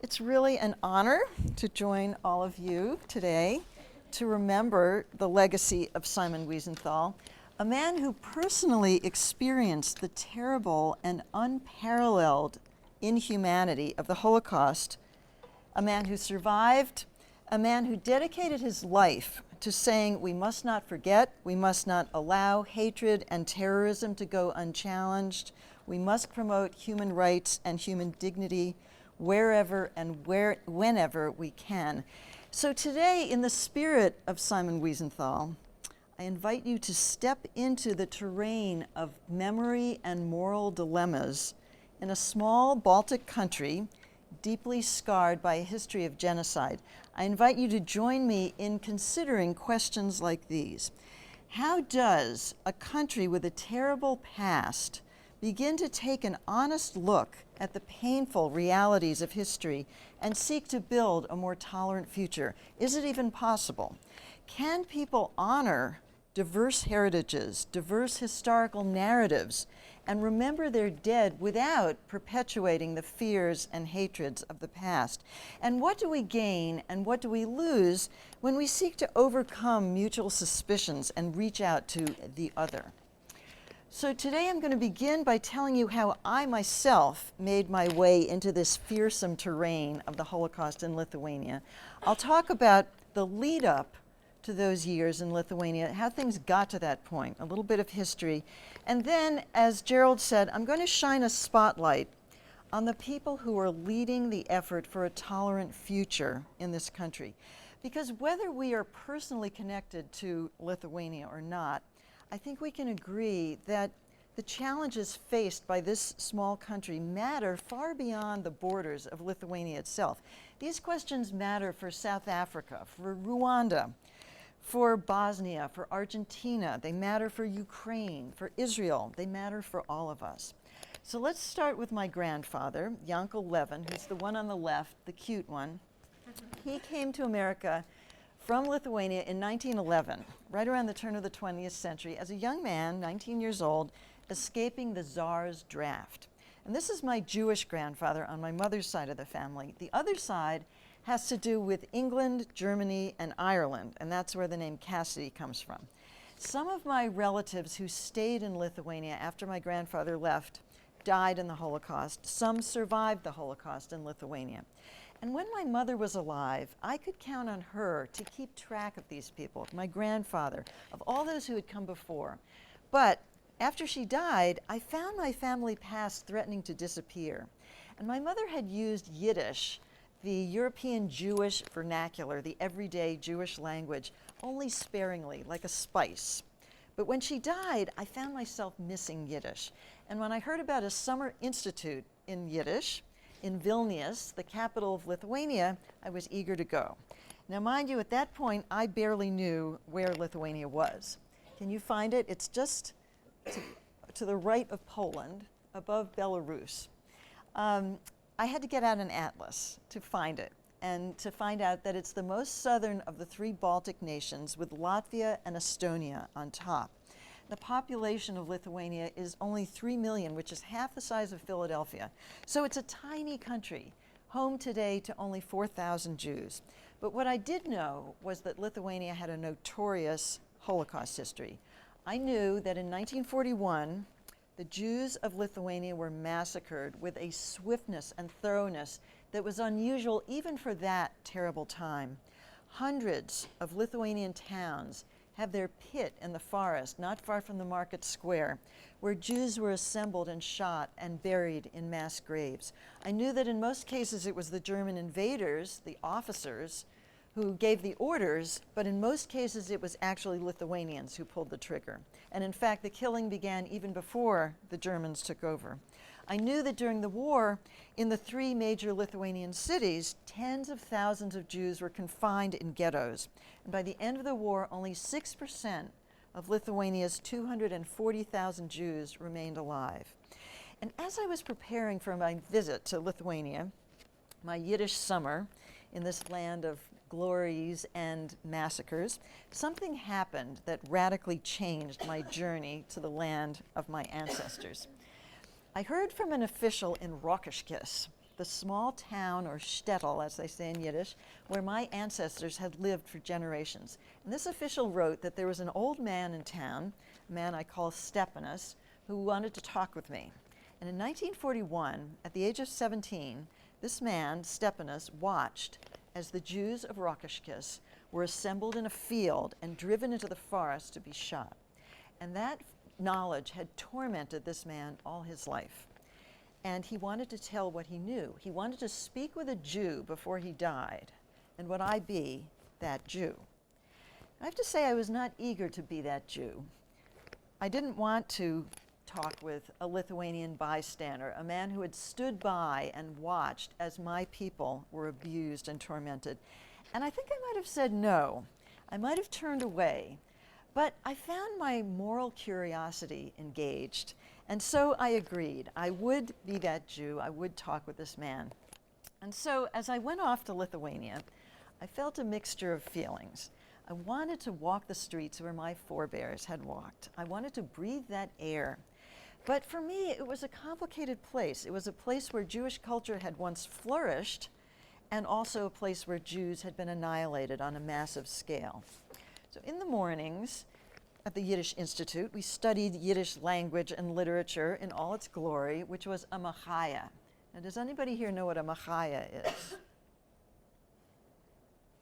It's really an honor to join all of you today to remember the legacy of Simon Wiesenthal, a man who personally experienced the terrible and unparalleled inhumanity of the Holocaust, a man who survived, a man who dedicated his life to saying we must not forget, we must not allow hatred and terrorism to go unchallenged, we must promote human rights and human dignity wherever and whenever we can. So today, in the spirit of Simon Wiesenthal, I invite you to step into the terrain of memory and moral dilemmas in a small Baltic country deeply scarred by a history of genocide. I invite you to join me in considering questions like these. How does a country with a terrible past begin to take an honest look at the painful realities of history and seek to build a more tolerant future? Is it even possible? Can people honor diverse heritages, diverse historical narratives, and remember their dead without perpetuating the fears and hatreds of the past? And what do we gain and what do we lose when we seek to overcome mutual suspicions and reach out to the other? So today I'm going to begin by telling you how I myself made my way into this fearsome terrain of the Holocaust in Lithuania. I'll talk about the lead up to those years in Lithuania, how things got to that point, a little bit of history. And then, as Gerald said, I'm going to shine a spotlight on the people who are leading the effort for a tolerant future in this country. Because whether we are personally connected to Lithuania or not, I think we can agree that the challenges faced by this small country matter far beyond the borders of Lithuania itself. These questions matter for South Africa, for Rwanda, for Bosnia, for Argentina. They matter for Ukraine, for Israel. They matter for all of us. So let's start with my grandfather, Yankel Levin, who's the one on the left, the cute one. He came to America from Lithuania in 1911, right around the turn of the 20th century, as a young man, 19 years old, escaping the Tsar's draft. And this is my Jewish grandfather on my mother's side of the family. The other side has to do with England, Germany, and Ireland, and that's where the name Cassidy comes from. Some of my relatives who stayed in Lithuania after my grandfather left died in the Holocaust. Some survived the Holocaust in Lithuania. And when my mother was alive, I could count on her to keep track of these people, my grandfather, of all those who had come before. But after she died, I found my family past threatening to disappear. And my mother had used Yiddish, the European Jewish vernacular, the everyday Jewish language, only sparingly, like a spice. But when she died, I found myself missing Yiddish. And when I heard about a summer institute in Yiddish, in Vilnius, the capital of Lithuania, I was eager to go. Now, mind you, at that point, I barely knew where Lithuania was. Can you find it? It's just to the right of Poland, above Belarus. I had to get out an atlas to find it, and to find out that it's the most southern of the three Baltic nations, with Latvia and Estonia on top. The population of Lithuania is only 3 million, which is half the size of Philadelphia. So it's a tiny country, home today to only 4,000 Jews. But what I did know was that Lithuania had a notorious Holocaust history. I knew that in 1941, the Jews of Lithuania were massacred with a swiftness and thoroughness that was unusual even for that terrible time. Hundreds of Lithuanian towns have their pit in the forest, not far from the market square, where Jews were assembled and shot and buried in mass graves. I knew that in most cases it was the German invaders, the officers, who gave the orders, but in most cases it was actually Lithuanians who pulled the trigger. And in fact, the killing began even before the Germans took over. I knew that during the war, in the three major Lithuanian cities, tens of thousands of Jews were confined in ghettos. And by the end of the war, only 6% of Lithuania's 240,000 Jews remained alive. And as I was preparing for my visit to Lithuania, my Yiddish summer in this land of glories and massacres, something happened that radically changed my journey to the land of my ancestors. I heard from an official in Rokiškis, the small town, or shtetl, as they say in Yiddish, where my ancestors had lived for generations. And this official wrote that there was an old man in town, a man I call Stepanus, who wanted to talk with me. And in 1941, at the age of 17, this man, Stepanus, watched as the Jews of Rokoshkis were assembled in a field and driven into the forest to be shot. And that knowledge had tormented this man all his life. And he wanted to tell what he knew. He wanted to speak with a Jew before he died. And would I be that Jew? I have to say I was not eager to be that Jew. I didn't want to talk with a Lithuanian bystander, a man who had stood by and watched as my people were abused and tormented. And I think I might have said no. I might have turned away. But I found my moral curiosity engaged. And so I agreed. I would be that Jew. I would talk with this man. And so as I went off to Lithuania, I felt a mixture of feelings. I wanted to walk the streets where my forebears had walked. I wanted to breathe that air. But for me, it was a complicated place. It was a place where Jewish culture had once flourished, and also a place where Jews had been annihilated on a massive scale. So in the mornings at the Yiddish Institute, we studied Yiddish language and literature in all its glory, which was a machaya. Now, does anybody here know what a machaya is?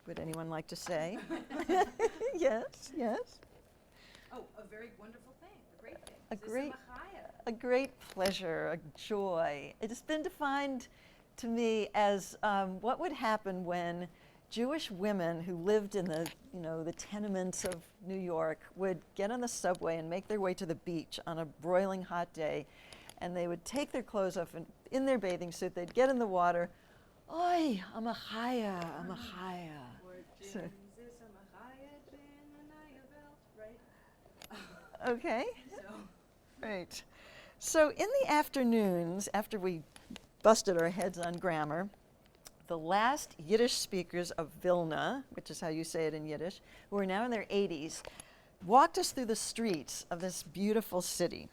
Would anyone like to say? Yes, yes. Oh, a very wonderful thing, a great thing. A great pleasure, a joy. It has been defined to me as what would happen when Jewish women who lived in the tenements of New York would get on the subway and make their way to the beach on a broiling hot day, and they would take their clothes off, and in their bathing suit they'd get in the water. Oi, a machaya, a machaya. So, okay. Right. So in the afternoons, after we busted our heads on grammar, the last Yiddish speakers of Vilna, which is how you say it in Yiddish, who are now in their 80s, walked us through the streets of this beautiful city.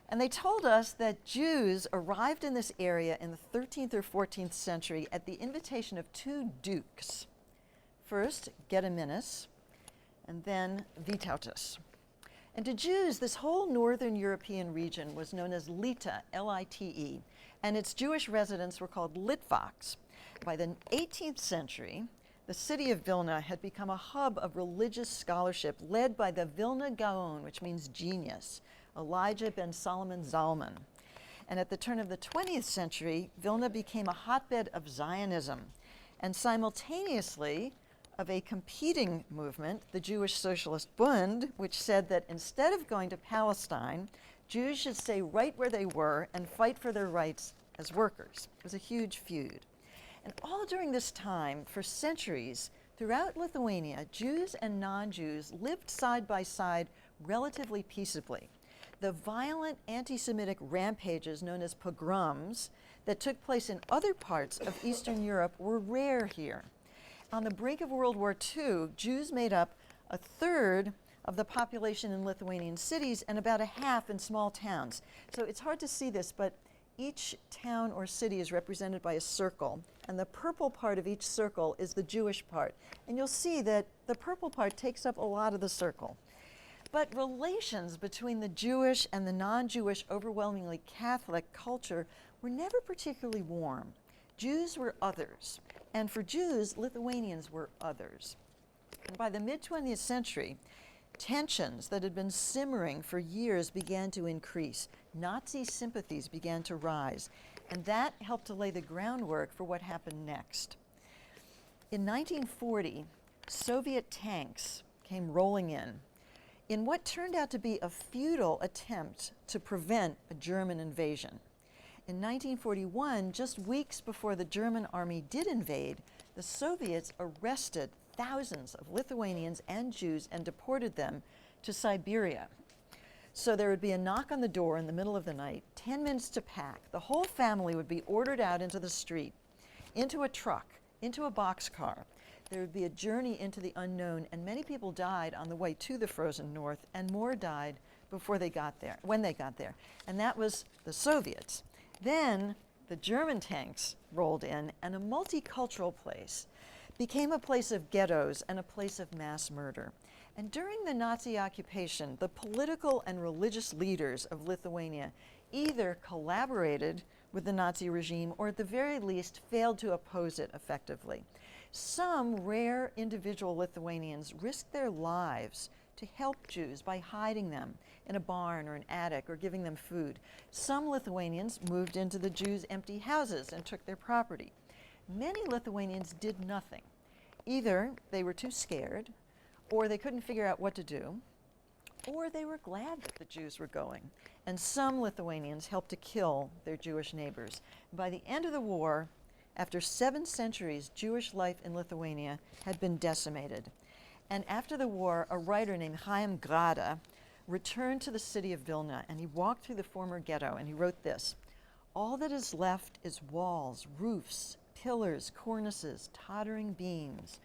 And they told us that Jews arrived in this area in the 13th or 14th century at the invitation of two dukes. First, Gediminas, and then Vytautas. And to Jews, this whole northern European region was known as Lita, L-I-T-E, and its Jewish residents were called Litvaks. By the 18th century, the city of Vilna had become a hub of religious scholarship led by the Vilna Gaon, which means genius, Elijah ben Solomon Zalman. And at the turn of the 20th century, Vilna became a hotbed of Zionism, and simultaneously of a competing movement, the Jewish Socialist Bund, which said that instead of going to Palestine, Jews should stay right where they were and fight for their rights as workers. It was a huge feud. And all during this time, for centuries, throughout Lithuania, Jews and non-Jews lived side by side relatively peaceably. The violent anti-Semitic rampages known as pogroms that took place in other parts of Eastern Europe were rare here. On the brink of World War II, Jews made up a third of the population in Lithuanian cities and about a half in small towns. So it's hard to see this, but each town or city is represented by a circle, and the purple part of each circle is the Jewish part. And you'll see that the purple part takes up a lot of the circle. But relations between the Jewish and the non-Jewish, overwhelmingly Catholic culture were never particularly warm. Jews were others, and for Jews, Lithuanians were others. And by the mid-20th century, tensions that had been simmering for years began to increase. Nazi sympathies began to rise, and that helped to lay the groundwork for what happened next. In 1940, Soviet tanks came rolling in what turned out to be a futile attempt to prevent a German invasion. In 1941, just weeks before the German army did invade, the Soviets arrested thousands of Lithuanians and Jews and deported them to Siberia. So there would be a knock on the door in the middle of the night, 10 minutes to pack. The whole family would be ordered out into the street, into a truck, into a boxcar. There would be a journey into the unknown, and many people died on the way to the frozen north, and more died before they got there, when they got there. And that was the Soviets. Then the German tanks rolled in, and a multicultural place became a place of ghettos and a place of mass murder. And during the Nazi occupation, the political and religious leaders of Lithuania either collaborated with the Nazi regime or at the very least failed to oppose it effectively. Some rare individual Lithuanians risked their lives to help Jews by hiding them in a barn or an attic or giving them food. Some Lithuanians moved into the Jews' empty houses and took their property. Many Lithuanians did nothing. Either they were too scared, or they couldn't figure out what to do, or they were glad that the Jews were going. And some Lithuanians helped to kill their Jewish neighbors. By the end of the war, after 7 centuries, Jewish life in Lithuania had been decimated. And after the war, a writer named Chaim Grada returned to the city of Vilna, and he walked through the former ghetto, and he wrote this: "All that is left is walls, roofs, pillars, cornices, tottering beams.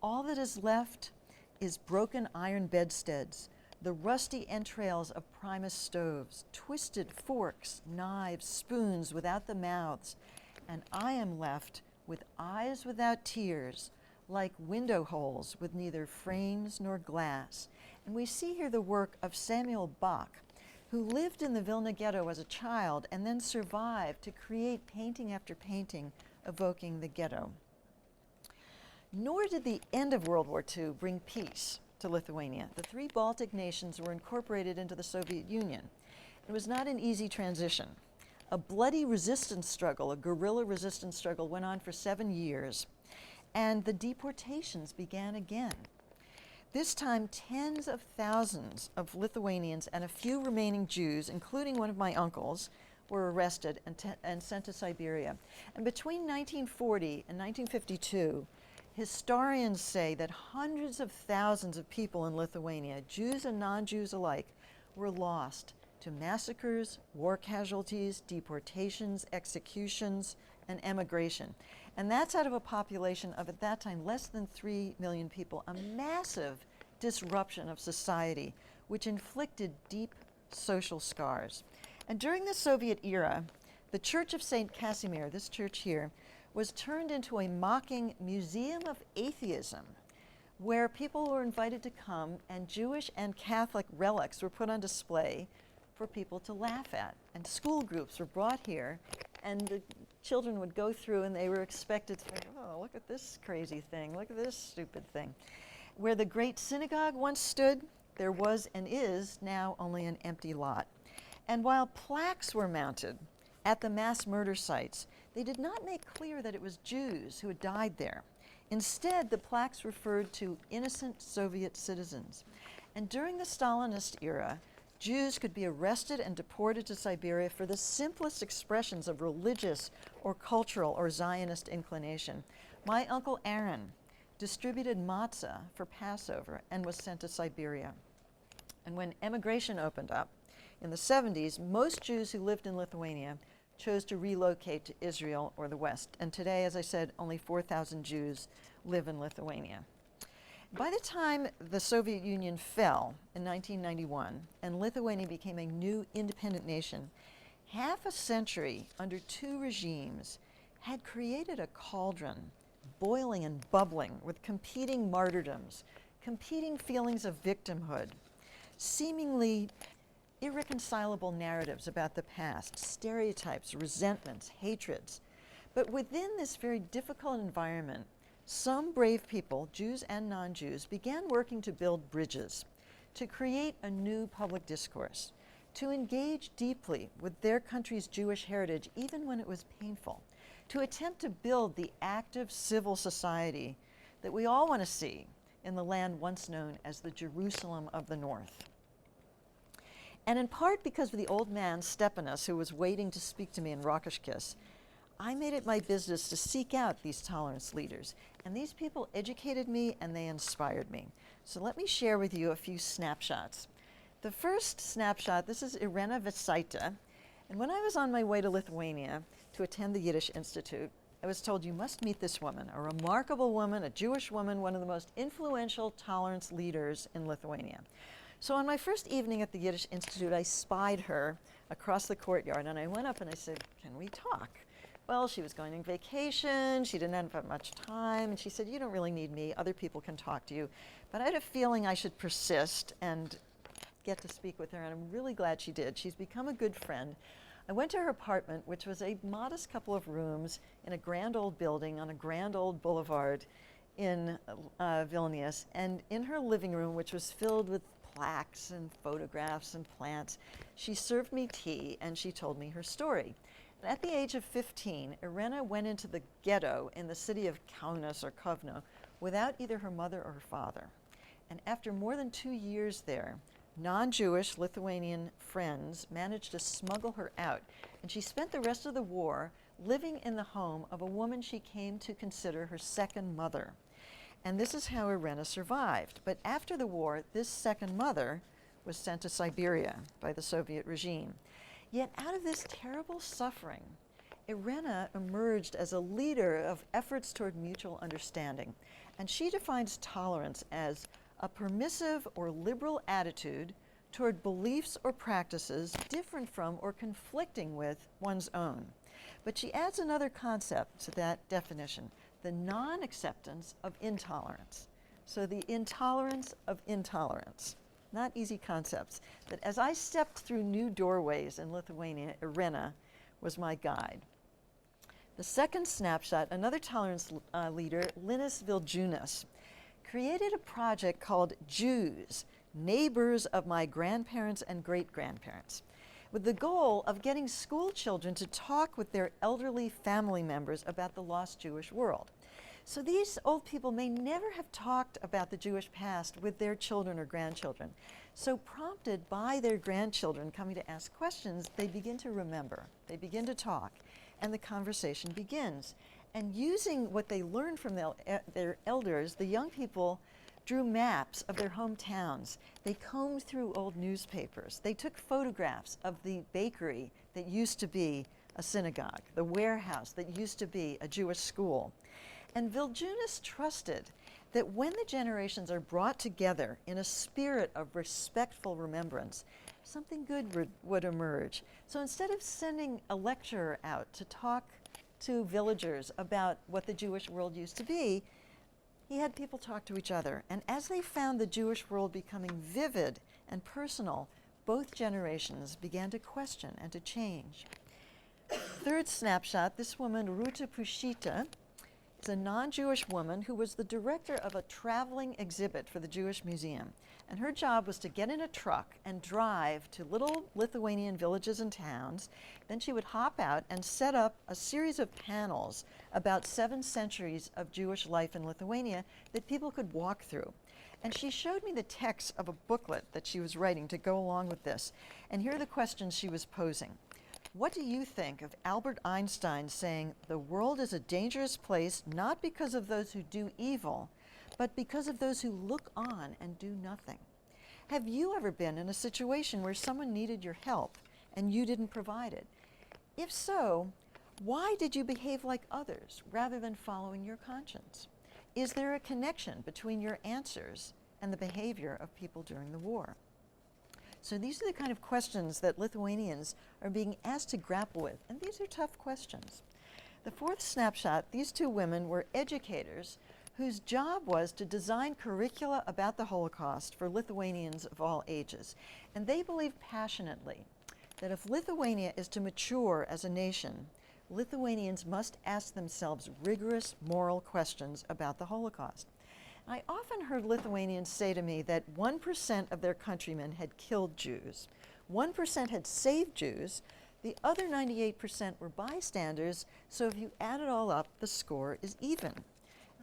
All that is left is broken iron bedsteads, the rusty entrails of Primus stoves, twisted forks, knives, spoons without the mouths, and I am left with eyes without tears, like window holes with neither frames nor glass." And we see here the work of Samuel Bach, who lived in the Vilna ghetto as a child and then survived to create painting after painting evoking the ghetto. Nor did the end of World War II bring peace to Lithuania. The 3 Baltic nations were incorporated into the Soviet Union. It was not an easy transition. A bloody resistance struggle, a guerrilla resistance struggle, went on for 7 years, and the deportations began again. This time, tens of thousands of Lithuanians and a few remaining Jews, including one of my uncles, were arrested and sent to Siberia. And between 1940 and 1952, historians say that hundreds of thousands of people in Lithuania, Jews and non-Jews alike, were lost to massacres, war casualties, deportations, executions, and emigration. And that's out of a population of, at that time, less than 3 million people, a massive disruption of society, which inflicted deep social scars. And during the Soviet era, the Church of St. Casimir, this church here, was turned into a mocking museum of atheism, where people were invited to come and Jewish and Catholic relics were put on display for people to laugh at. And school groups were brought here, and the children would go through and they were expected to think, oh, look at this crazy thing, look at this stupid thing. Where the great synagogue once stood, there was and is now only an empty lot. And while plaques were mounted at the mass murder sites, they did not make clear that it was Jews who had died there. Instead, the plaques referred to innocent Soviet citizens. And during the Stalinist era, Jews could be arrested and deported to Siberia for the simplest expressions of religious or cultural or Zionist inclination. My Uncle Aaron distributed matzah for Passover and was sent to Siberia. And when emigration opened up in the 70s, most Jews who lived in Lithuania chose to relocate to Israel or the West. And today, as I said, only 4,000 Jews live in Lithuania. By the time the Soviet Union fell in 1991 and Lithuania became a new independent nation, half a century under 2 regimes had created a cauldron, boiling and bubbling with competing martyrdoms, competing feelings of victimhood, seemingly irreconcilable narratives about the past, stereotypes, resentments, hatreds. But within this very difficult environment, some brave people, Jews and non-Jews, began working to build bridges, to create a new public discourse, to engage deeply with their country's Jewish heritage, even when it was painful, to attempt to build the active civil society that we all want to see in the land once known as the Jerusalem of the North. And in part because of the old man, Stepanus, who was waiting to speak to me in Rokiškis, I made it my business to seek out these tolerance leaders. And these people educated me and they inspired me. So let me share with you a few snapshots. The first snapshot, this is Irena Visaita. And when I was on my way to Lithuania to attend the Yiddish Institute, I was told, you must meet this woman, a remarkable woman, a Jewish woman, one of the most influential tolerance leaders in Lithuania. So on my first evening at the Yiddish Institute, I spied her across the courtyard, and I went up and I said, can we talk? well, she was going on vacation, she didn't have much time, and she said, you don't really need me, other people can talk to you. But I had a feeling I should persist and get to speak with her, and I'm really glad she did. She's become a good friend. I went to her apartment, which was a modest couple of rooms in a grand old building on a grand old boulevard in Vilnius, and in her living room, which was filled with plaques and photographs and plants, she served me tea and she told me her story. And at the age of 15, Irena went into the ghetto in the city of Kaunas or Kovno without either her mother or her father. And after more than 2 years there, non-Jewish Lithuanian friends managed to smuggle her out, and she spent the rest of the war living in the home of a woman she came to consider her second mother. And this is how Irena survived. But after the war, this second mother was sent to Siberia by the Soviet regime. Yet out of this terrible suffering, Irena emerged as a leader of efforts toward mutual understanding. And she defines tolerance as a permissive or liberal attitude toward beliefs or practices different from or conflicting with one's own. But she adds another concept to that definition, the non-acceptance of intolerance. So the intolerance of intolerance. Not easy concepts. But as I stepped through new doorways in Lithuania, Irena was my guide. The second snapshot, another tolerance leader, Linas Vildžiūnas, created a project called Jews, Neighbors of My Grandparents and Great-Grandparents, with the goal of getting school children to talk with their elderly family members about the lost Jewish world. So these old people may never have talked about the Jewish past with their children or grandchildren. So prompted by their grandchildren coming to ask questions, they begin to remember, they begin to talk, and the conversation begins. And using what they learned from their elders, the young people drew maps of their hometowns. They combed through old newspapers. They took photographs of the bakery that used to be a synagogue, the warehouse that used to be a Jewish school. And Vildžiūnas trusted that when the generations are brought together in a spirit of respectful remembrance, something good would emerge. So instead of sending a lecturer out to talk to villagers about what the Jewish world used to be, he had people talk to each other. And as they found the Jewish world becoming vivid and personal, both generations began to question and to change. Third snapshot, this woman, Ruta Pušytė, is a non-Jewish woman who was the director of a traveling exhibit for the Jewish Museum. And her job was to get in a truck and drive to little Lithuanian villages and towns. Then she would hop out and set up a series of panels about 7 centuries of Jewish life in Lithuania that people could walk through. And she showed me the text of a booklet that she was writing to go along with this. And here are the questions she was posing. What do you think of Albert Einstein saying, "The world is a dangerous place not because of those who do evil, but because of those who look on and do nothing"? Have you ever been in a situation where someone needed your help and you didn't provide it? If so, why did you behave like others rather than following your conscience? Is there a connection between your answers and the behavior of people during the war? So these are the kind of questions that Lithuanians are being asked to grapple with, and these are tough questions. The fourth snapshot, these 2 women were educators whose job was to design curricula about the Holocaust for Lithuanians of all ages. And they believe passionately that if Lithuania is to mature as a nation, Lithuanians must ask themselves rigorous moral questions about the Holocaust. I often heard Lithuanians say to me that 1% of their countrymen had killed Jews, 1% had saved Jews, the other 98% were bystanders, so if you add it all up, the score is even.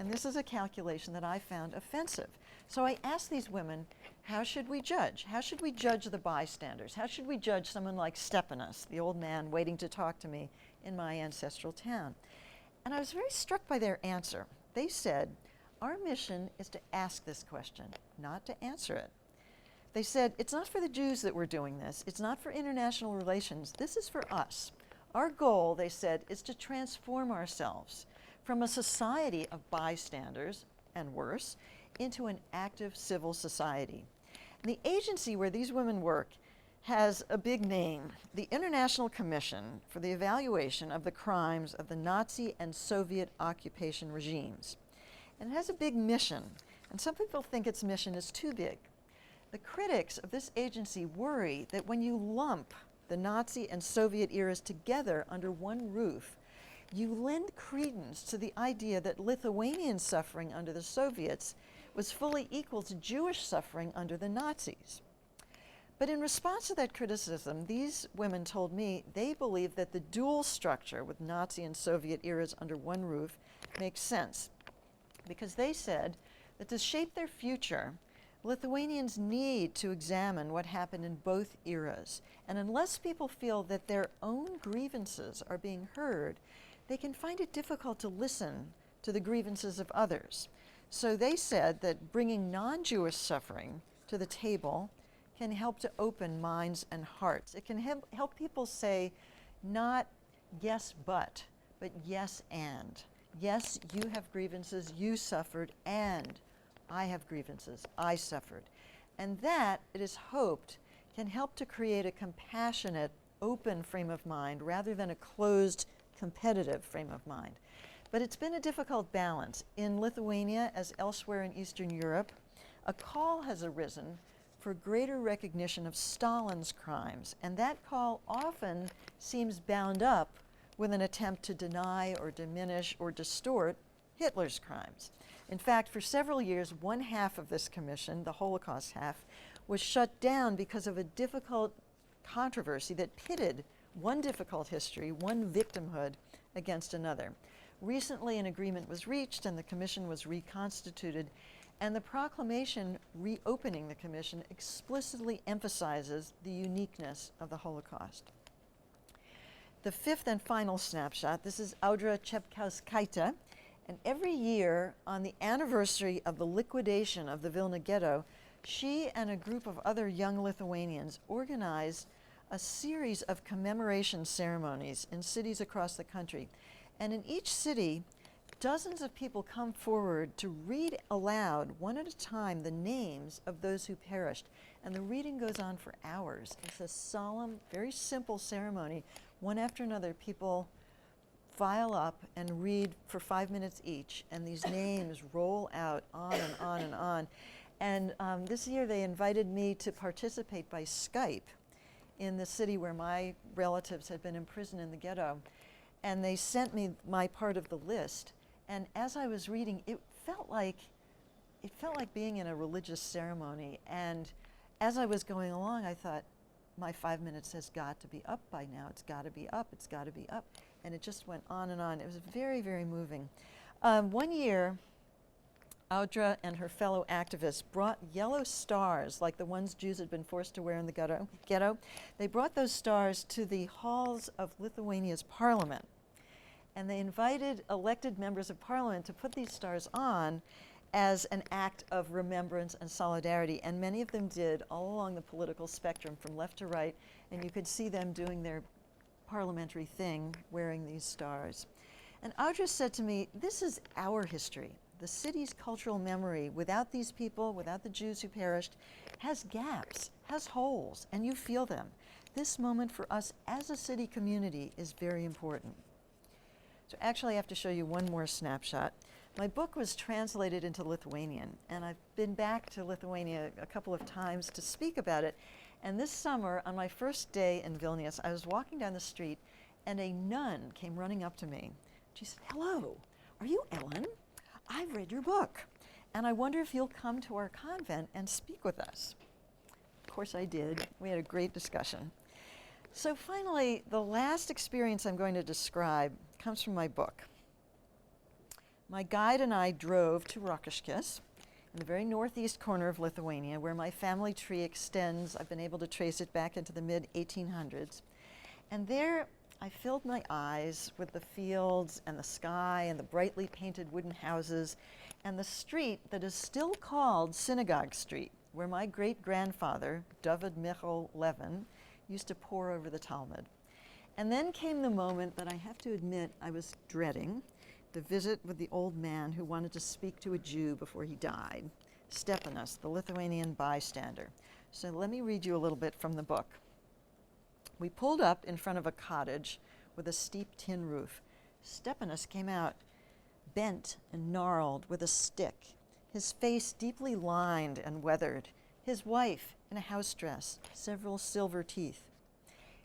And this is a calculation that I found offensive. So I asked these women, how should we judge? How should we judge the bystanders? How should we judge someone like Stepanas, the old man waiting to talk to me in my ancestral town? And I was very struck by their answer. They said, our mission is to ask this question, not to answer it. They said, it's not for the Jews that we're doing this. It's not for international relations. This is for us. Our goal, they said, is to transform ourselves from a society of bystanders, and worse, into an active civil society. And the agency where these women work has a big name, the International Commission for the Evaluation of the Crimes of the Nazi and Soviet occupation regimes. And it has a big mission, and some people think its mission is too big. The critics of this agency worry that when you lump the Nazi and Soviet eras together under one roof, you lend credence to the idea that Lithuanian suffering under the Soviets was fully equal to Jewish suffering under the Nazis. But in response to that criticism, these women told me they believe that the dual structure with Nazi and Soviet eras under one roof makes sense, because they said that to shape their future, Lithuanians need to examine what happened in both eras. And unless people feel that their own grievances are being heard, they can find it difficult to listen to the grievances of others. So they said that bringing non-Jewish suffering to the table can help to open minds and hearts. It can help people say not yes but yes and. Yes, you have grievances, you suffered, and I have grievances, I suffered. And that, it is hoped, can help to create a compassionate, open frame of mind rather than a closed, competitive frame of mind. But it's been a difficult balance. In Lithuania, as elsewhere in Eastern Europe, a call has arisen for greater recognition of Stalin's crimes, and that call often seems bound up with an attempt to deny or diminish or distort Hitler's crimes. In fact, for several years, one half of this commission, the Holocaust half, was shut down because of a difficult controversy that pitted one difficult history, one victimhood, against another. Recently, an agreement was reached and the commission was reconstituted, and the proclamation reopening the commission explicitly emphasizes the uniqueness of the Holocaust. The fifth and final snapshot, this is Audra Czepkowskaite, and every year on the anniversary of the liquidation of the Vilna ghetto, she and a group of other young Lithuanians organize a series of commemoration ceremonies in cities across the country. And in each city, dozens of people come forward to read aloud, one at a time, the names of those who perished. And the reading goes on for hours. It's a solemn, very simple ceremony. One after another, people file up and read for 5 minutes each, and these names roll out on and on and on. And this year they invited me to participate by Skype in the city where my relatives had been imprisoned in the ghetto. And they sent me my part of the list. And as I was reading, it felt like being in a religious ceremony. And as I was going along, I thought, my 5 minutes has got to be up by now. It's got to be up. It's got to be up. And it just went on and on. It was very, very moving. One year, Audra and her fellow activists brought yellow stars, like the ones Jews had been forced to wear in the ghetto. They brought those stars to the halls of Lithuania's parliament. And they invited elected members of parliament to put these stars on as an act of remembrance and solidarity. And many of them did, all along the political spectrum, from left to right. And you could see them doing their parliamentary thing, wearing these stars. And Audra said to me, this is our history. The city's cultural memory, without these people, without the Jews who perished, has gaps, has holes, and you feel them. This moment for us as a city community is very important. So actually, I have to show you one more snapshot. My book was translated into Lithuanian, and I've been back to Lithuania a couple of times to speak about it. And this summer, on my first day in Vilnius, I was walking down the street, and a nun came running up to me. She said, "Hello, are you Ellen? I've read your book, and I wonder if you'll come to our convent and speak with us." Of course I did. We had a great discussion. So finally, the last experience I'm going to describe comes from my book. My guide and I drove to Rokiškis, in the very northeast corner of Lithuania, where my family tree extends. I've been able to trace it back into the mid-1800s. And there, I filled my eyes with the fields and the sky and the brightly painted wooden houses and the street that is still called Synagogue Street, where my great-grandfather, David Michal Levin, used to pore over the Talmud. And then came the moment that I have to admit I was dreading, the visit with the old man who wanted to speak to a Jew before he died, Stepanas, the Lithuanian bystander. So let me read you a little bit from the book. We pulled up in front of a cottage with a steep tin roof. Stepanus came out, bent and gnarled with a stick, his face deeply lined and weathered, his wife in a house dress, several silver teeth.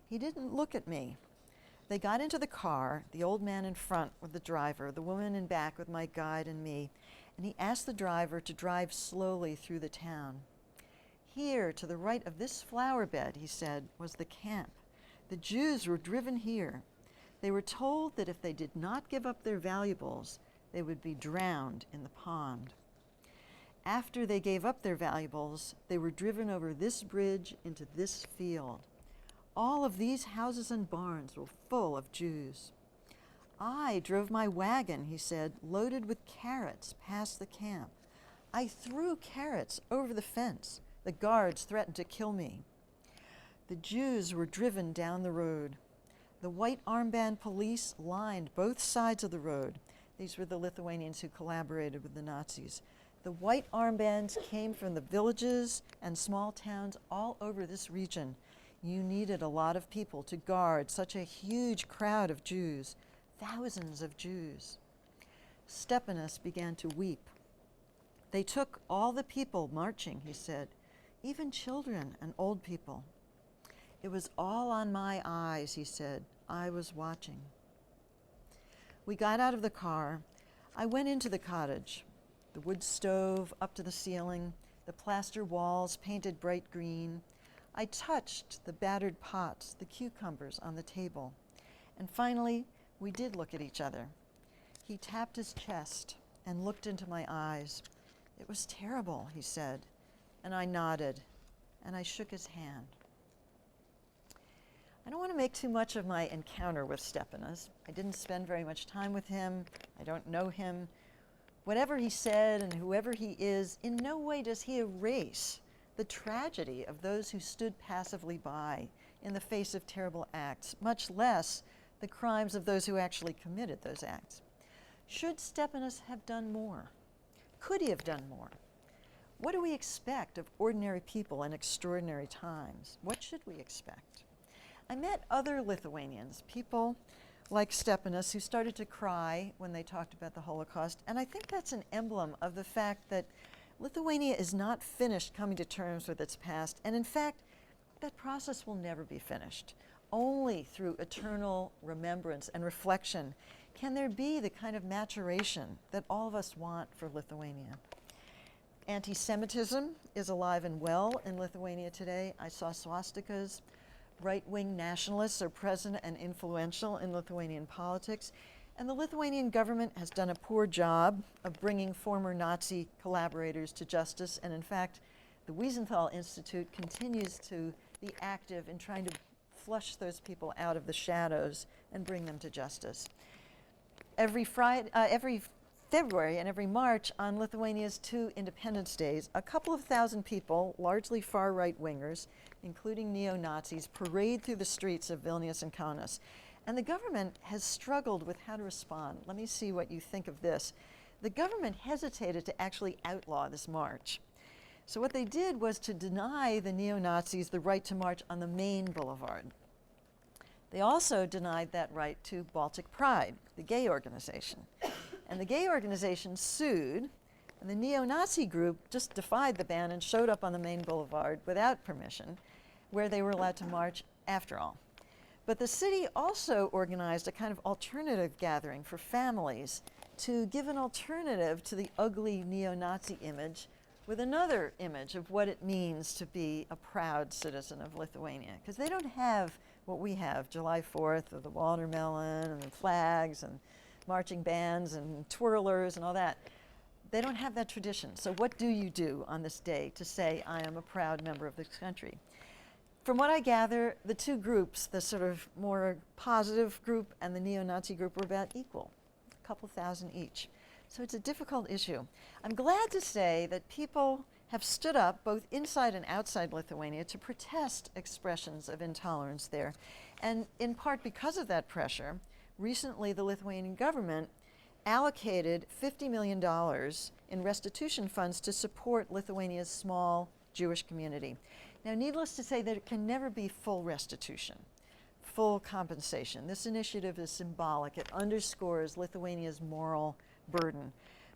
He didn't look at me. They got into the car, the old man in front with the driver, the woman in back with my guide and me, and he asked the driver to drive slowly through the town. Here, to the right of this flower bed, he said, was the camp. The Jews were driven here. They were told that if they did not give up their valuables, they would be drowned in the pond. After they gave up their valuables, they were driven over this bridge into this field. All of these houses and barns were full of Jews. I drove my wagon, he said, loaded with carrots past the camp. I threw carrots over the fence. The guards threatened to kill me. The Jews were driven down the road. The white armband police lined both sides of the road. These were the Lithuanians who collaborated with the Nazis. The white armbands came from the villages and small towns all over this region. You needed a lot of people to guard such a huge crowd of Jews, thousands of Jews. Stepanus began to weep. They took all the people marching, he said, even children and old people. It was all on my eyes, he said. I was watching. We got out of the car. I went into the cottage. The wood stove up to the ceiling, the plaster walls painted bright green. I touched the battered pots, the cucumbers on the table. And finally, we did look at each other. He tapped his chest and looked into my eyes. It was terrible, he said, and I nodded, and I shook his hand. I don't want to make too much of my encounter with Stepanus. I didn't spend very much time with him. I don't know him. Whatever he said and whoever he is, in no way does he erase the tragedy of those who stood passively by in the face of terrible acts, much less the crimes of those who actually committed those acts. Should Stepanus have done more? Could he have done more? What do we expect of ordinary people in extraordinary times? What should we expect? I met other Lithuanians, people like Stepanus, who started to cry when they talked about the Holocaust, and I think that's an emblem of the fact that Lithuania is not finished coming to terms with its past, and in fact, that process will never be finished. Only through eternal remembrance and reflection can there be the kind of maturation that all of us want for Lithuania. Anti-Semitism is alive and well in Lithuania today. I saw swastikas. Right-wing nationalists are present and influential in Lithuanian politics. And the Lithuanian government has done a poor job of bringing former Nazi collaborators to justice. And in fact, the Wiesenthal Institute continues to be active in trying to flush those people out of the shadows and bring them to justice. Every February and every March on Lithuania's 2 Independence Days, a couple of thousand people, largely far-right wingers, including neo-Nazis, parade through the streets of Vilnius and Kaunas. And the government has struggled with how to respond. Let me see what you think of this. The government hesitated to actually outlaw this march. So what they did was to deny the neo-Nazis the right to march on the main boulevard. They also denied that right to Baltic Pride, the gay organization. And the gay organization sued, and the neo-Nazi group just defied the ban and showed up on the main boulevard without permission, where they were allowed to march after all. But the city also organized a kind of alternative gathering for families to give an alternative to the ugly neo-Nazi image with another image of what it means to be a proud citizen of Lithuania. Because they don't have what we have, July 4th, with the watermelon and the flags and marching bands and twirlers and all that. They don't have that tradition. So what do you do on this day to say, I am a proud member of this country? From what I gather, the two groups, the sort of more positive group and the neo-Nazi group, were about equal, a couple thousand each. So it's a difficult issue. I'm glad to say that people have stood up, both inside and outside Lithuania, to protest expressions of intolerance there. And in part because of that pressure, recently the Lithuanian government allocated $50 million in restitution funds to support Lithuania's small Jewish community. Now, needless to say, there can never be full restitution. full compensation. This initiative is symbolic. It underscores Lithuania's moral burden.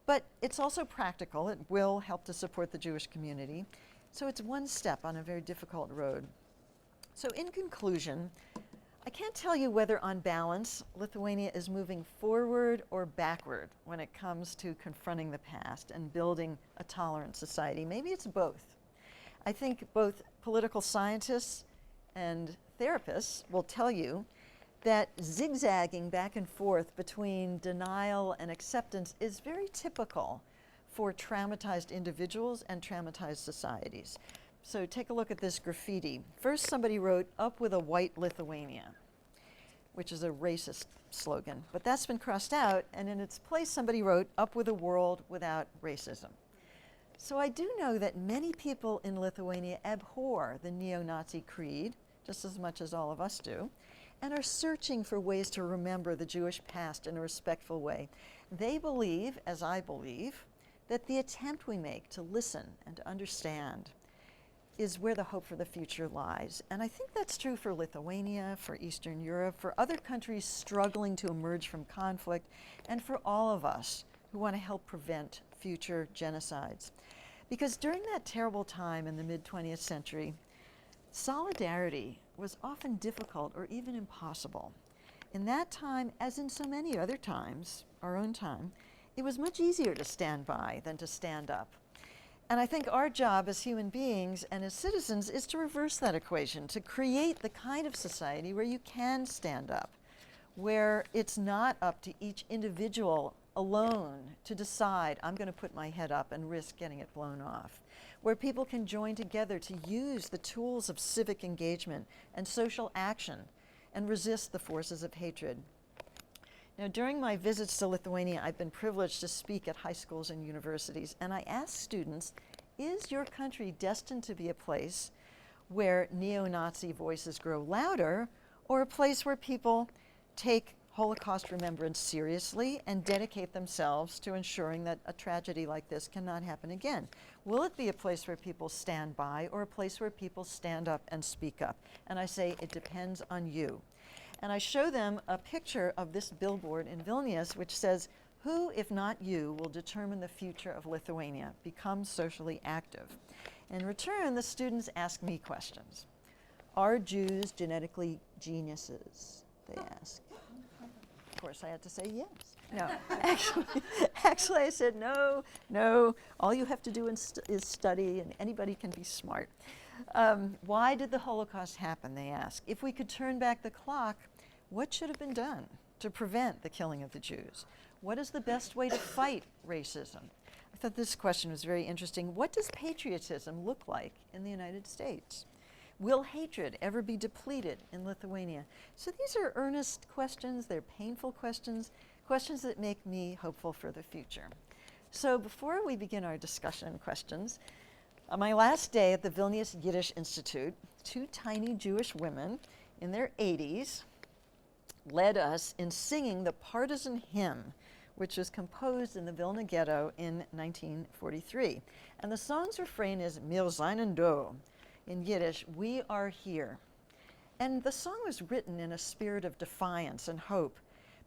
But it's also practical. It will help to support the Jewish community. So it's one step on a very difficult road. So in conclusion, I can't tell you whether on balance Lithuania is moving forward or backward when it comes to confronting the past and building a tolerant society. Maybe it's both. I think both political scientists and therapists will tell you that zigzagging back and forth between denial and acceptance is very typical for traumatized individuals and traumatized societies. So take a look at this graffiti. First, somebody wrote, "Up with a white Lithuania," which is a racist slogan. But that's been crossed out, and in its place, somebody wrote, "Up with a world without racism." So I do know that many people in Lithuania abhor the neo-Nazi creed, just as much as all of us do, and are searching for ways to remember the Jewish past in a respectful way. They believe, as I believe, that the attempt we make to listen and to understand is where the hope for the future lies. And I think that's true for Lithuania, for Eastern Europe, for other countries struggling to emerge from conflict, and for all of us who want to help prevent future genocides. Because during that terrible time in the mid-20th century, solidarity was often difficult or even impossible. In that time, as in so many other times, our own time, it was much easier to stand by than to stand up. And I think our job as human beings and as citizens is to reverse that equation, to create the kind of society where you can stand up, where it's not up to each individual alone to decide, I'm going to put my head up and risk getting it blown off, where people can join together to use the tools of civic engagement and social action and resist the forces of hatred. Now, during my visits to Lithuania, I've been privileged to speak at high schools and universities, and I ask students, is your country destined to be a place where neo-Nazi voices grow louder, or a place where people take Holocaust remembrance seriously and dedicate themselves to ensuring that a tragedy like this cannot happen again? Will it be a place where people stand by, or a place where people stand up and speak up? And I say, it depends on you. And I show them a picture of this billboard in Vilnius, which says, "Who, if not you, will determine the future of Lithuania? Become socially active." In return, the students ask me questions. Are Jews genetically geniuses? They ask. Of course, I had to say yes. No, actually I said no. All you have to do is study, and anybody can be smart. Why did the Holocaust happen, they ask. If we could turn back the clock, what should have been done to prevent the killing of the Jews? What is the best way to fight racism? I thought this question was very interesting. What does patriotism look like in the United States? Will hatred ever be depleted in Lithuania? So these are earnest questions, they're painful questions, questions that make me hopeful for the future. So before we begin our discussion and questions, on my last day at the Vilnius Yiddish Institute, two tiny Jewish women in their 80s led us in singing the partisan hymn, which was composed in the Vilna ghetto in 1943. And the song's refrain is "Wir seien da." In Yiddish, "We are here." And the song was written in a spirit of defiance and hope,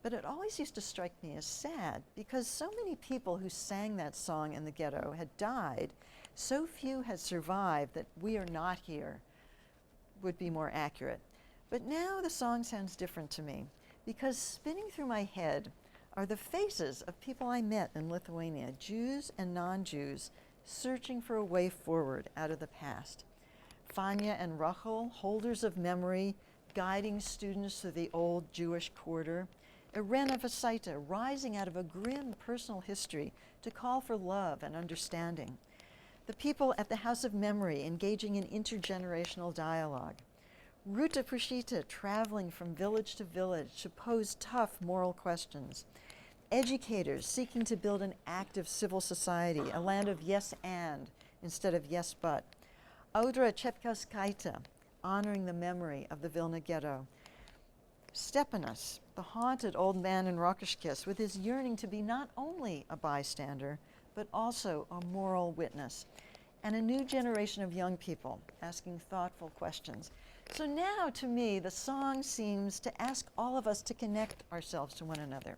but it always used to strike me as sad because so many people who sang that song in the ghetto had died. So few had survived that "we are not here" would be more accurate. But now the song sounds different to me because spinning through my head are the faces of people I met in Lithuania, Jews and non-Jews, searching for a way forward out of the past. Fanya and Rachel, holders of memory, guiding students through the old Jewish quarter. Irena Vasaita, rising out of a grim personal history to call for love and understanding. The people at the House of Memory engaging in intergenerational dialogue. Ruta Pushita traveling from village to village to pose tough moral questions. Educators seeking to build an active civil society, a land of yes and instead of yes but. Audra Chepkauskaitė, honoring the memory of the Vilna ghetto. Stepanas, the haunted old man in Rokiškės, with his yearning to be not only a bystander, but also a moral witness. And a new generation of young people asking thoughtful questions. So now, to me, the song seems to ask all of us to connect ourselves to one another,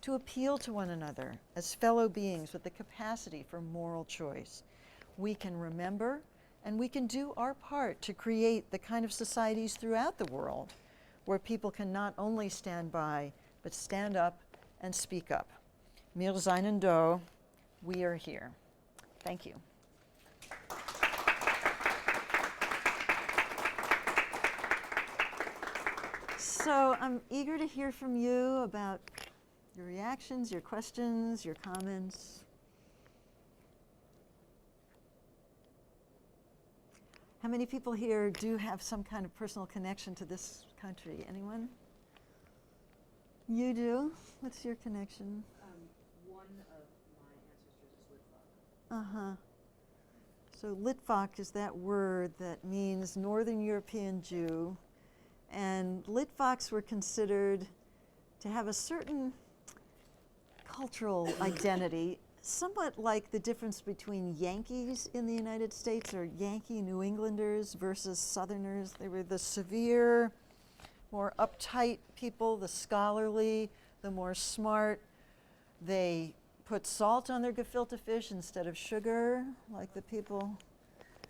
to appeal to one another as fellow beings with the capacity for moral choice. We can remember and we can do our part to create the kind of societies throughout the world where people can not only stand by, but stand up and speak up. Wir seien da, we are here. Thank you. So I'm eager to hear from you about your reactions, your questions, your comments. How many people here do have some kind of personal connection to this country? Anyone? You do? What's your connection? One of my ancestors is Litvak. Uh-huh. So Litvak is that word that means Northern European Jew. And Litvaks were considered to have a certain cultural identity, somewhat like the difference between Yankees in the United States or Yankee New Englanders versus Southerners. They were the severe, more uptight people, the scholarly, the more smart. They put salt on their gefilte fish instead of sugar, like the people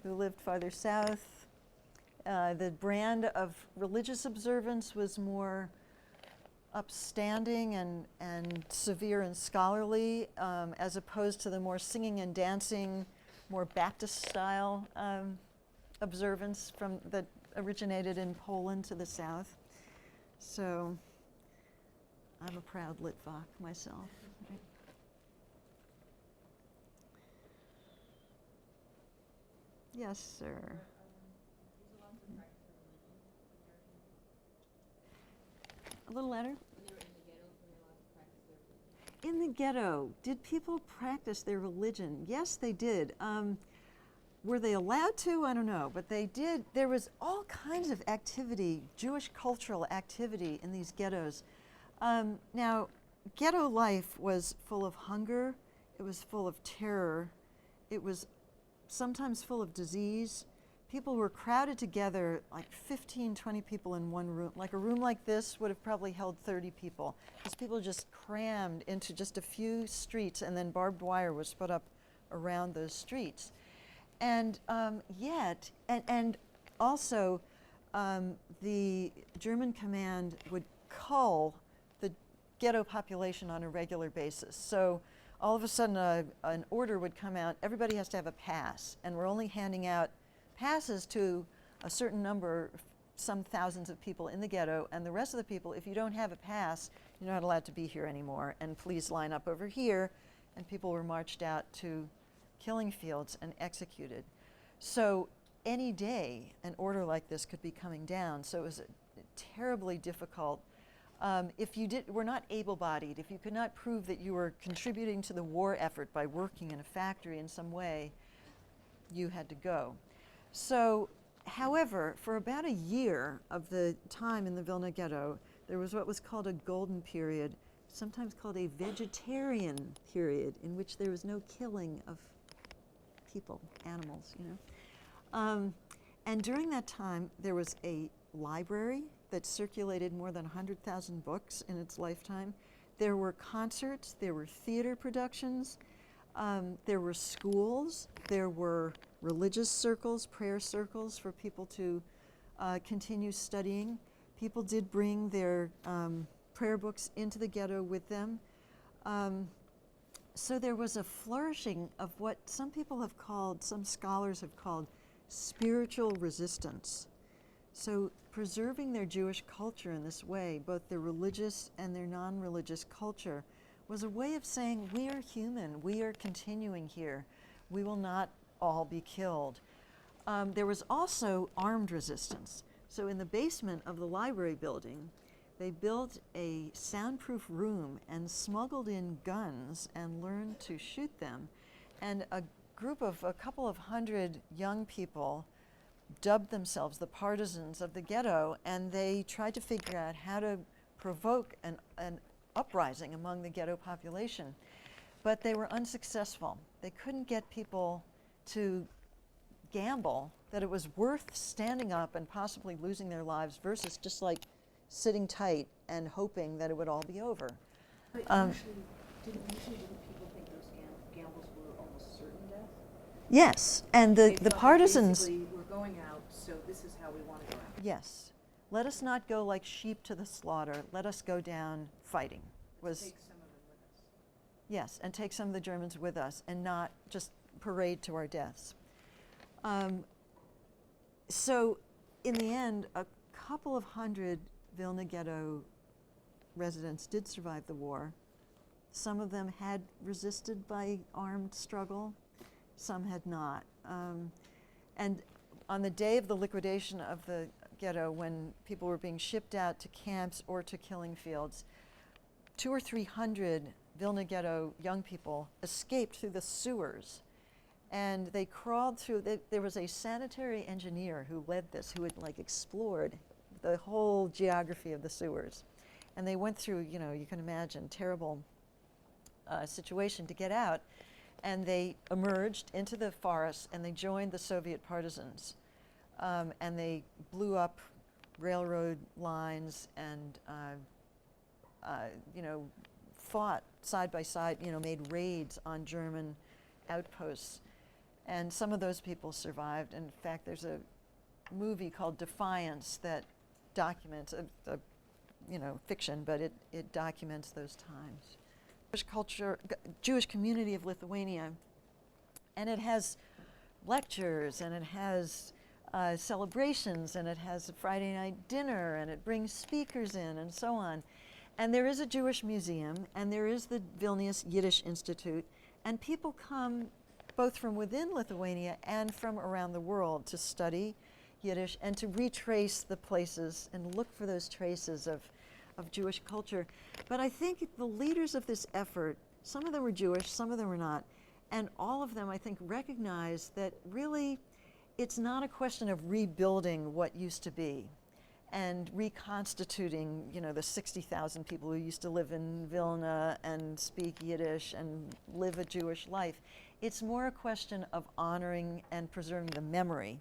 who lived farther south. The brand of religious observance was more upstanding and severe and scholarly, as opposed to the more singing and dancing, more Baptist style observance that originated in Poland to the south. So I'm a proud Litvak myself. Right? Yes, sir. A little louder. In the ghetto, did people practice their religion? Yes, they did. Were they allowed to? I don't know, but they did. There was all kinds of activity, Jewish cultural activity in these ghettos. Now, ghetto life was full of hunger, it was full of terror, it was sometimes full of disease. People were crowded together, like 15, 20 people in one room. Like a room like this would have probably held 30 people, because people just crammed into just a few streets, and then barbed wire was put up around those streets. And also, the German command would cull the ghetto population on a regular basis. So all of a sudden an order would come out, everybody has to have a pass, and we're only handing out passes to a certain number, some thousands of people in the ghetto, and the rest of the people, if you don't have a pass, you're not allowed to be here anymore, and please line up over here. And people were marched out to killing fields and executed. So any day an order like this could be coming down, so it was terribly difficult. If you were not able-bodied, if you could not prove that you were contributing to the war effort by working in a factory in some way, you had to go. So, however, for about a year of the time in the Vilna ghetto, there was what was called a golden period, sometimes called a vegetarian period, in which there was no killing of people, animals, you know. And during that time, there was a library that circulated more than 100,000 books in its lifetime. There were concerts, there were theater productions, there were schools, there were religious circles, prayer circles for people to continue studying. People did bring their prayer books into the ghetto with them. So there was a flourishing of what some people have called, some scholars have called, spiritual resistance. So preserving their Jewish culture in this way, both their religious and their non-religious culture, was a way of saying, we are human, we are continuing here, we will not all be killed. There was also armed resistance. So in the basement of the library building, they built a soundproof room and smuggled in guns and learned to shoot them. And a group of a couple of hundred young people dubbed themselves the partisans of the ghetto, and they tried to figure out how to provoke an uprising among the ghetto population. But they were unsuccessful. They couldn't get people to gamble that it was worth standing up and possibly losing their lives versus just like sitting tight and hoping that it would all be over. But didn't people think those gambles were almost certain death? Yes, and They the thought partisans, basically, we're going out, so this is how we want to go out. yes, let us not go like sheep to the slaughter. Let us go down fighting. Was Take some of them with us. yes, and take some of the Germans with us and not just parade to our deaths. So in the end, a couple of hundred Vilna Ghetto residents did survive the war. Some of them had resisted by armed struggle, some had not. And on the day of the liquidation of the ghetto, when people were being shipped out to camps or to killing fields, 200 or 300 Vilna Ghetto young people escaped through the sewers. And they crawled through, there was a sanitary engineer who led this, who had like explored the whole geography of the sewers. And they went through, you know, you can imagine, terrible situation to get out. And they emerged into the forest and they joined the Soviet partisans. And they blew up railroad lines and, you know, fought side by side, you know, made raids on German outposts. And some of those people survived. In fact, there's a movie called Defiance that documents, you know, fiction, but it documents those times. Jewish culture, Jewish community of Lithuania, and it has lectures, and it has celebrations, and it has a Friday night dinner, and it brings speakers in, and so on. And there is a Jewish museum, and there is the Vilnius Yiddish Institute, and people come both from within Lithuania and from around the world to study Yiddish and to retrace the places and look for those traces of Jewish culture. But I think the leaders of this effort, some of them were Jewish, some of them were not, and all of them, I think, recognize that really it's not a question of rebuilding what used to be and reconstituting, you know, the 60,000 people who used to live in Vilna and speak Yiddish and live a Jewish life. It's more a question of honoring and preserving the memory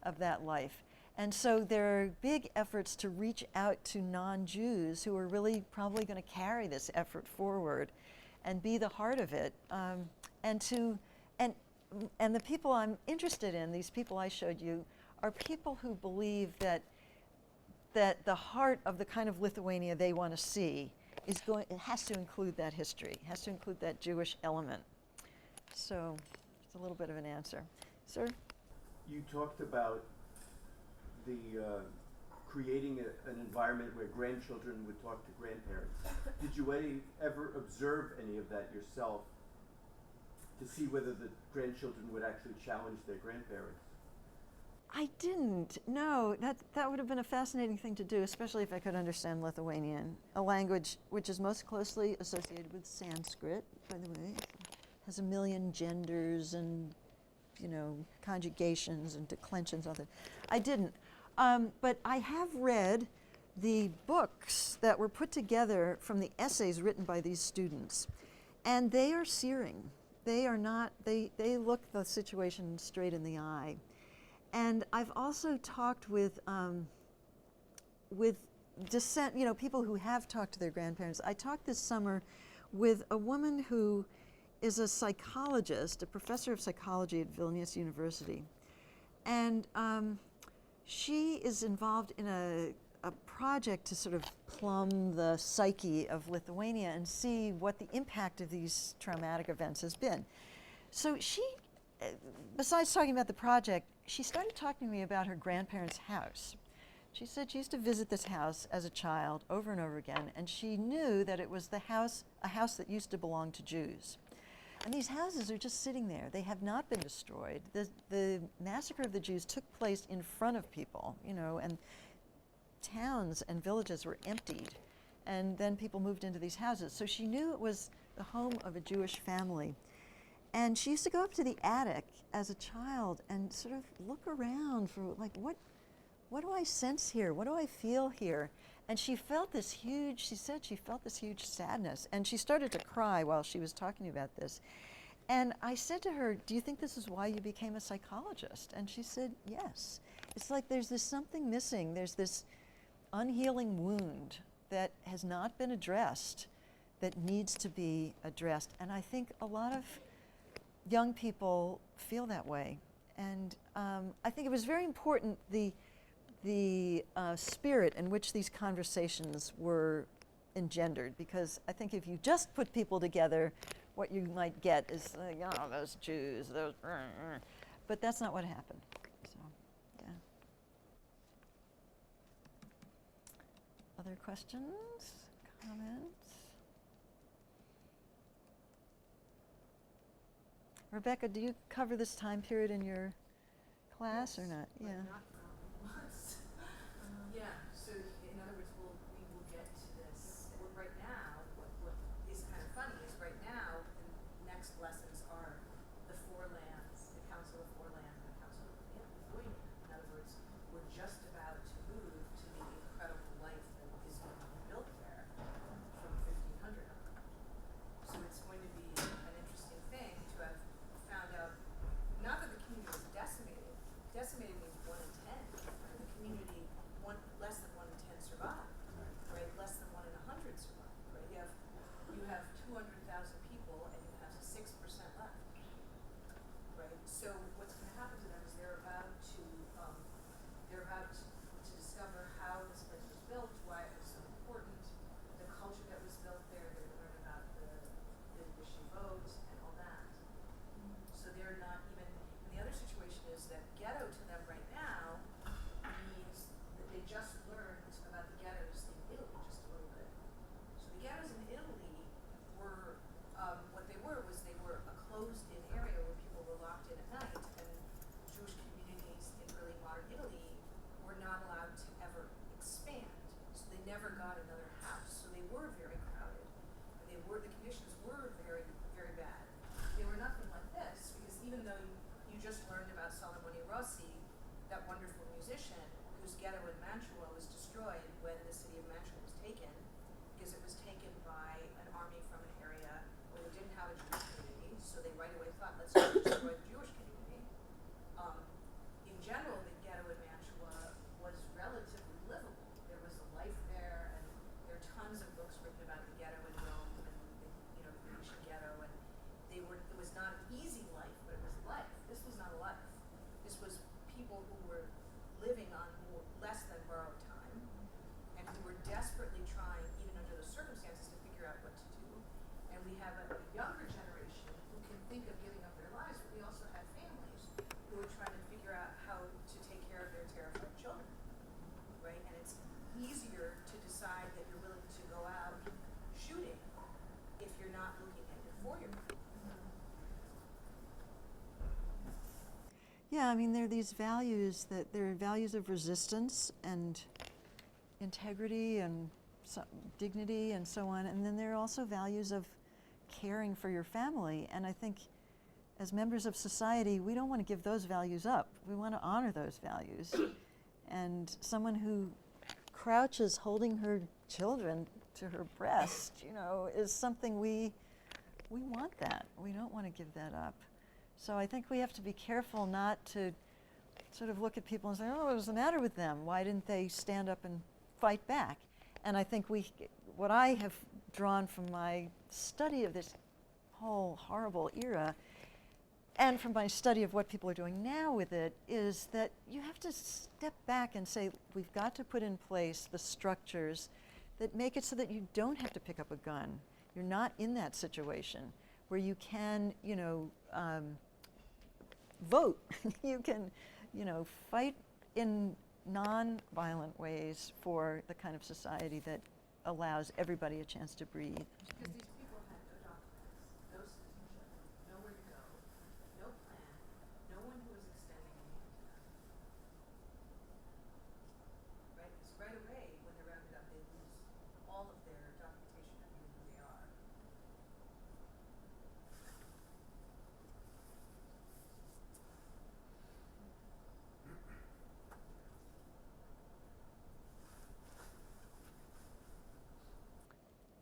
of that life. And so there are big efforts to reach out to non-Jews who are really probably going to carry this effort forward and be the heart of it. And the people I'm interested in, these people I showed you, are people who believe that the heart of the kind of Lithuania they want to see is it has to include that history, has to include that Jewish element. So it's a little bit of an answer. Sir? You talked about the creating an environment where grandchildren would talk to grandparents. Did you ever observe any of that yourself to see whether the grandchildren would actually challenge their grandparents? I didn't. No, that would have been a fascinating thing to do, especially if I could understand Lithuanian, a language which is most closely associated with Sanskrit, by the way. It has a million genders and, you know, conjugations and declensions. I didn't. But I have read the books that were put together from the essays written by these students, and they are searing. They are not, they look the situation straight in the eye. And I've also talked with dissent, you know, people who have talked to their grandparents. I talked this summer with a woman who is a psychologist, a professor of psychology at Vilnius University. And she is involved in a project to sort of plumb the psyche of Lithuania and see what the impact of these traumatic events has been. So she, besides talking about the project, she started talking to me about her grandparents' house. She said she used to visit this house as a child over and over again, and she knew that it was a house that used to belong to Jews. And these houses are just sitting there. They have not been destroyed. The massacre of the Jews took place in front of people, you know, and towns and villages were emptied. And then people moved into these houses. So she knew it was the home of a Jewish family. And she used to go up to the attic as a child and sort of look around for, like, what do I sense here? What do I feel here? And she felt this huge, she said she felt this huge sadness. And she started to cry while she was talking about this. And I said to her, do you think this is why you became a psychologist? And she said, yes. It's like there's this something missing. There's this unhealing wound that has not been addressed that needs to be addressed. And I think a lot of young people feel that way. And I think it was very important, the spirit in which these conversations were engendered, because I think if you just put people together, what you might get is like, oh, those Jews, those, but that's not what happened. So, yeah. Other questions, comments? Rebecca, do you cover this time period in your class or not? But Yeah. not once. Yeah, so in other words, we will get to this. Right now, what is kind of funny is right now, the next lessons are the four lands, the Council of Four Lands and the Council of Lithuania. In other words, we're just about to move to the incredible life that is going to be built there from 1500 on. So it's going to be an interesting thing to have found out, not that the community was decimated. Decimated means 1 in 10. Right? The community, less than 1 in 10 survive. Right? Less than 1 in 100 survive. Right? You have 200,000 people and you have 6% left. Right? So what's going to happen to them is they're about to discover how this place was built, why it was so important, the culture that was built there. They're going to learn about the yeshivot and all that. So they're not even, and the other situation is that ghetto to them right now means that they just learned about the ghettos in Italy just a little bit. So the ghettos in Italy were, what they were was they were a closed-in area where people were locked in at night, and Jewish communities in really modern Italy were not allowed to ever expand. So they never got another house. So they were very crowded. And the conditions were very, very bad. They were nothing like this, because even though you just learned about Salomone Rossi, that wonderful musician whose ghetto in Mantua was destroyed when the city of Mantua was taken, because it was taken by an army from an area where they didn't have a Jewish community, so they right away thought, let's just destroy the Jewish community. In general, the ghetto in Mantua was relatively livable. There was a life there, and there are tons of books written about the ghetto in Rome and the Venetian ghetto, and it was not an easy life, but it was life. This was not a life. This was people who were living on less than borrowed time, and who were desperately trying, even under the circumstances, to figure out what to do. And we have a younger generation who can think of giving up their lives, but we also have families who are trying to figure out how to take care of their terrified children, right? And it's easier to decide that you're willing to go out shooting if you're not looking at your 4-year-old. Yeah, I mean, there are these values there are values of resistance and integrity and dignity and so on, and then there are also values of caring for your family. And I think as members of society, we don't want to give those values up. We want to honor those values. And someone who crouches holding her children to her breast, is something we want that. We don't want to give that up. So I think we have to be careful not to sort of look at people and say, oh, what was the matter with them? Why didn't they stand up and fight back? And I think what I have drawn from my study of this whole horrible era, and from my study of what people are doing now with it, is that you have to step back and say, we've got to put in place the structures that make it so that you don't have to pick up a gun. You're not in that situation where you can, vote. You can, fight in non-violent ways for the kind of society that allows everybody a chance to breathe. Because these people had no documents, no citizenship, nowhere to go, no plan, no one who was extending a hand to them. Right? Because right away, when they're rounded up, they lose all of their documentation of who they are.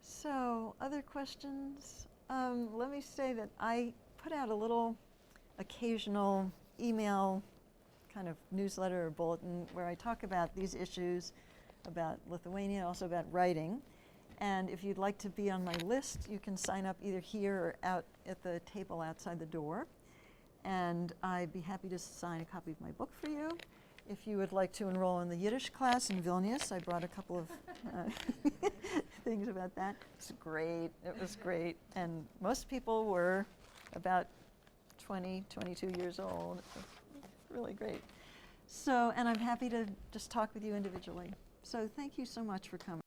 So, other questions? Let me say that I put out a little occasional email kind of newsletter or bulletin where I talk about these issues, about Lithuania, also about writing. And if you'd like to be on my list, you can sign up either here or out at the table outside the door. And I'd be happy to sign a copy of my book for you. If you would like to enroll in the Yiddish class in Vilnius, I brought a couple of things about that. It's great. It was great. And most people were about 20, 22 years old. It was really great. So, and I'm happy to just talk with you individually. So thank you so much for coming.